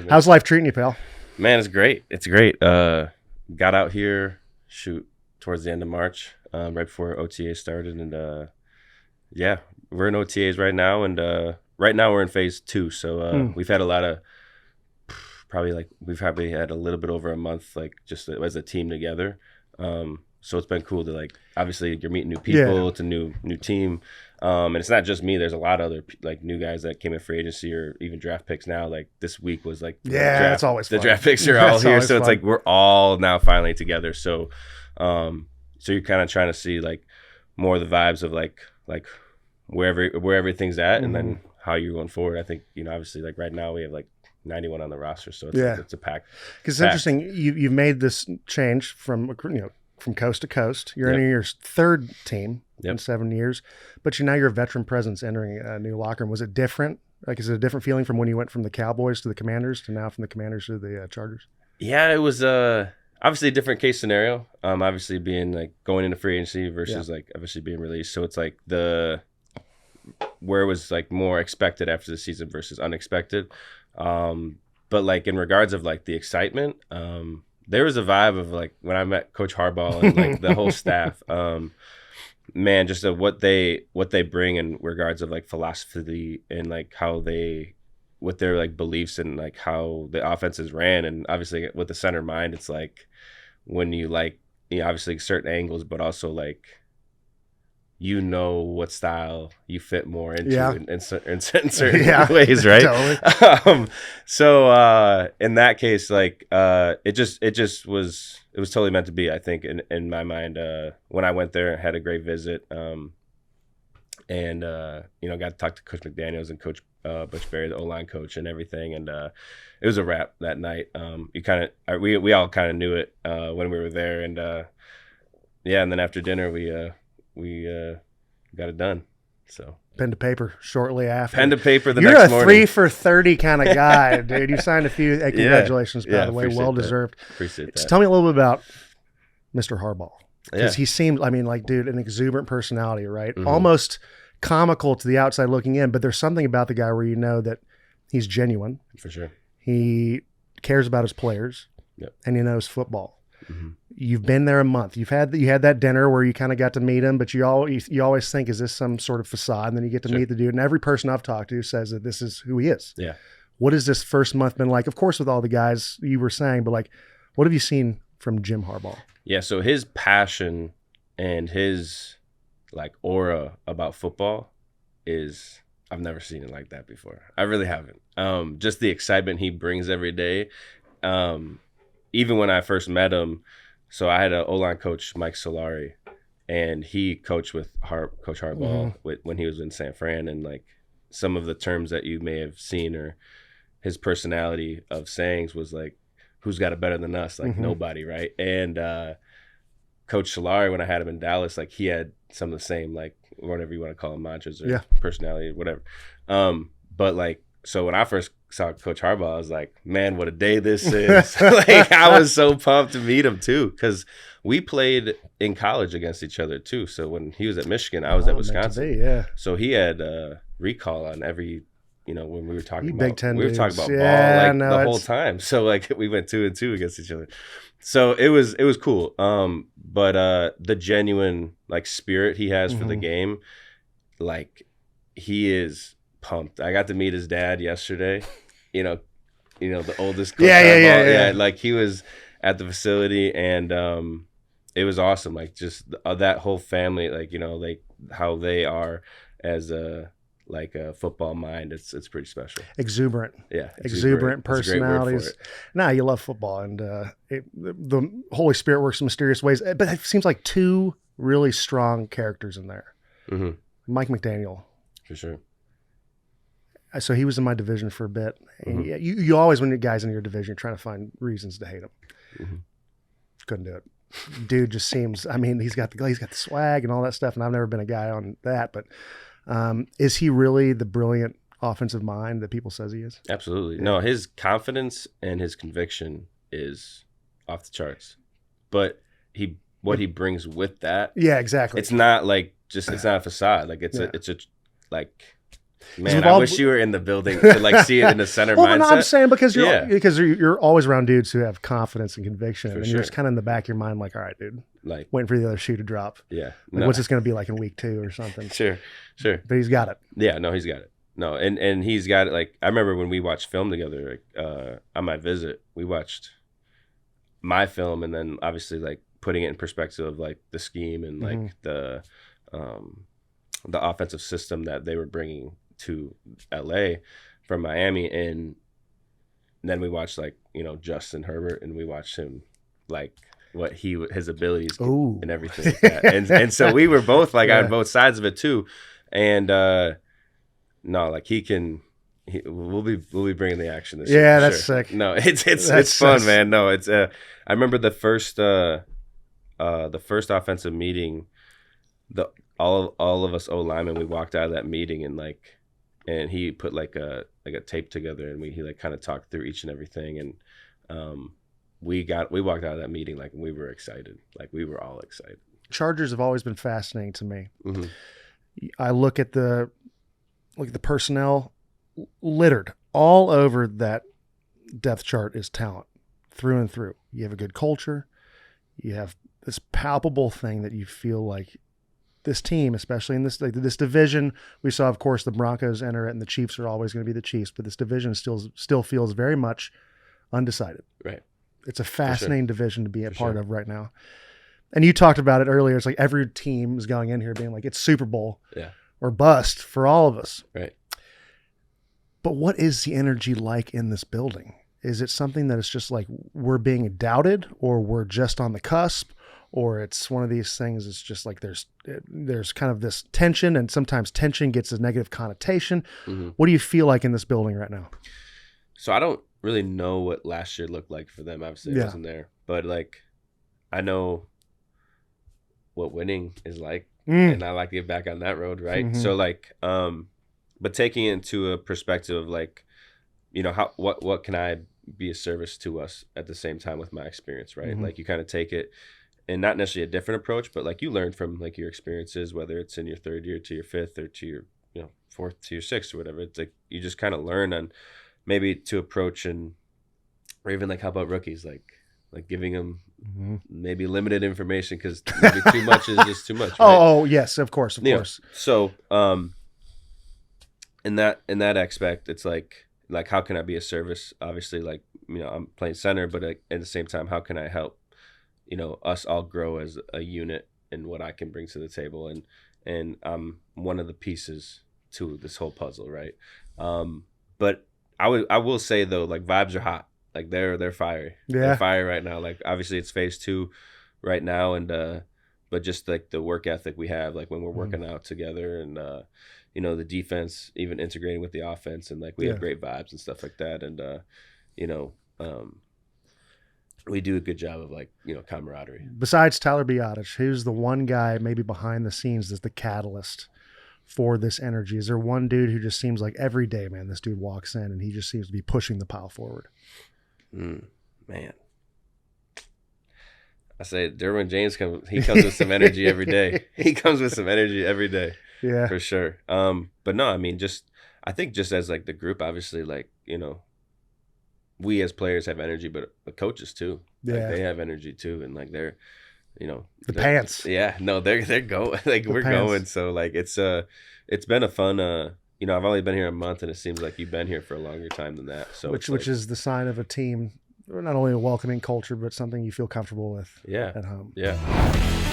man. How's life treating you, pal? Man, it's great. It's great. Got out here, towards the end of March, right before OTA started. And yeah, we're in OTAs right now. And right now we're in phase 2. So we've had a lot of, we've probably had a little bit over a month, like just as a team together. So it's been cool to like, obviously you're meeting new people. Yeah. It's a new team. And it's not just me. There's a lot of other like new guys that came in free agency or even draft picks now. Like this week was like, it's always fun. The draft picks are all here. So it's like, we're all now finally together. So, so you're kind of trying to see like more of the vibes of like where everything's at, and then how you're going forward. I think, obviously like right now we have like 91 on the roster. So it's, it's a pack. Because it's interesting. You've made this change from, from coast to coast. You're in your third team in 7 years, but you're a veteran presence entering a new locker room. Was it different? Like, is it a different feeling from when you went from the Cowboys to the Commanders to now from the Commanders to the Chargers? Yeah, it was obviously a different case scenario. Obviously being like going into free agency versus like obviously being released. So it's like where it was like more expected after the season versus unexpected. But like in regards of like the excitement, there was a vibe of like when I met Coach Harbaugh and like the whole staff, man, just what they bring in regards of like philosophy and like what their like beliefs and like how the offenses ran. And obviously with the center mind, it's like when you like, obviously certain angles, but also like, what style you fit more into in certain ways, right? Totally. So in that case, like it was totally meant to be, I think, in my mind. When I went there, I had a great visit, and got to talk to Coach McDaniel and Coach Butch Berry, the O-line coach, and everything. And it was a wrap that night. We all kind of knew it when we were there, and and then after dinner we got it done. So pen to paper shortly after. Pen to paper the You're next morning. You're a 3 for 30 kind of guy, dude. You signed a few. Congratulations, by the way. Well deserved. Appreciate that. So tell me a little bit about Mr. Harbaugh. Because he seemed, dude, an exuberant personality, right? Mm-hmm. Almost comical to the outside looking in, but there's something about the guy where you know that he's genuine. For sure. He cares about his players, and he knows football. Mm-hmm. You've been there a month. You had that dinner where you kind of got to meet him, but you always think, is this some sort of facade? And then you get to meet the dude, and every person I've talked to says that this is who he is. Yeah. What has this first month been like? Of course, with all the guys you were saying, but like, what have you seen from Jim Harbaugh? Yeah, so his passion and his like aura about football is, I've never seen it like that before. I really haven't. Just the excitement he brings every day. Even when I first met him, so I had an O-line coach, Mike Solari, and he coached with Coach Harbaugh when he was in San Fran, and like some of the terms that you may have seen or his personality of sayings was like, who's got it better than us? Like nobody, right? And Coach Solari, when I had him in Dallas, like he had some of the same, like whatever you want to call them, mantras or personality, whatever. But like, so when I first saw Coach Harbaugh, I was like, man, what a day this is. Like I was so pumped to meet him too, because we played in college against each other too. So when he was at Michigan, I was at Wisconsin. So he had recall on every, when we were talking about Big Ten, we were talking about ball the whole time. So like we went 2-2 against each other. So it was cool. But the genuine like spirit he has for the game, like he is pumped. I got to meet his dad yesterday. The oldest coach. Yeah. Like he was at the facility, and it was awesome. Like just that whole family, like like how they are as a football mind. It's pretty special. Exuberant. Yeah. Exuberant personalities. Nah, you love football, and the Holy Spirit works in mysterious ways. But it seems like two really strong characters in there. Mm-hmm. Mike McDaniel. For sure. So he was in my division for a bit. And you always, when you guys in your division, you're trying to find reasons to hate him. Couldn't do it. Dude just seems, he's got the swag and all that stuff, and I've never been a guy on that. But is he really the brilliant offensive mind that people says he is? Absolutely. Yeah. No, his confidence and his conviction is off the charts. But what he brings with that. Yeah, exactly. It's not like it's not a facade. Like it's a Man, I wish you were in the building to like see it in the center mindset. No, I'm saying because you're always around dudes who have confidence and conviction, and you're just kind of in the back of your mind, like, all right, dude, like waiting for the other shoe to drop. Yeah, like, what's this going to be like in week 2 or something? Sure. But he's got it. Yeah, no, he's got it. No, and he's got it. Like I remember when we watched film together on my visit, we watched my film, and then obviously like putting it in perspective of like the scheme and like the offensive system that they were bringing to LA from Miami, and then we watched like Justin Herbert, and we watched him like what his abilities and everything like that. and so we were both like on both sides of it too, and no, like we'll be bringing the action this year. Yeah, that's sick. No, it's fun, man. No, it's I remember the first offensive meeting, all of us O linemen, we walked out of that meeting and he put like a tape together, and he like kind of talked through each and everything, and we walked out of that meeting like we were excited, like we were all excited. Chargers have always been fascinating to me. I look at the personnel littered all over that depth chart is talent through and through. You have a good culture. You have this palpable thing that you feel like this team, especially in this division, we saw, of course, the Broncos enter it, and the Chiefs are always going to be the Chiefs, but this division still feels very much undecided. Right. It's a fascinating division to be a part of right now. And you talked about it earlier. It's like every team is going in here being like, it's Super Bowl or bust for all of us. Right. But what is the energy like in this building? Is it something that is just like we're being doubted, or we're just on the cusp? Or it's one of these things, it's just like there's kind of this tension, and sometimes tension gets a negative connotation. What do you feel like in this building right now? So I don't really know what last year looked like for them. Obviously, I wasn't there. But like, I know what winning is like, and I like to get back on that road, right? So like, but taking it into a perspective of like, what can I be a service to us at the same time with my experience, right? Like you kind of take it, and not necessarily a different approach, but like you learn from like your experiences, whether it's in your 3rd year to your 5th or to your 4th to your 6th or whatever. It's like you just kind of learn on maybe to approach, and or even like how about rookies, like giving them maybe limited information, because maybe too much is just too much. Right? Oh yes, of course. So in that aspect, it's like how can I be a service? Obviously, like I'm playing center, but at the same time, how can I help us all grow as a unit and what I can bring to the table, and I'm one of the pieces to this whole puzzle, right? But I will say though, like vibes are hot, like they're fiery, they're fiery right now. Like obviously it's phase 2 right now, and but just like the work ethic we have, like when we're working out together, and the defense even integrating with the offense, and like we have great vibes and stuff like that, and we do a good job of like, camaraderie. Besides Tyler Biadasz, who's the one guy maybe behind the scenes that's the catalyst for this energy? Is there one dude who just seems like every day, man, this dude walks in and he just seems to be pushing the pile forward? Man. I say Derwin James comes with some energy every day. He comes with some energy every day. Yeah. For sure. But no, I mean, I think just as like the group, obviously, like, we as players have energy, but the coaches too. Like they have energy too, and like they're pants. Yeah, no, they're going. Like we're going. So like it's been a fun. I've only been here a month, and it seems like you've been here for a longer time than that. So which is the sign of a team, not only a welcoming culture, but something you feel comfortable with. Yeah. At home. Yeah.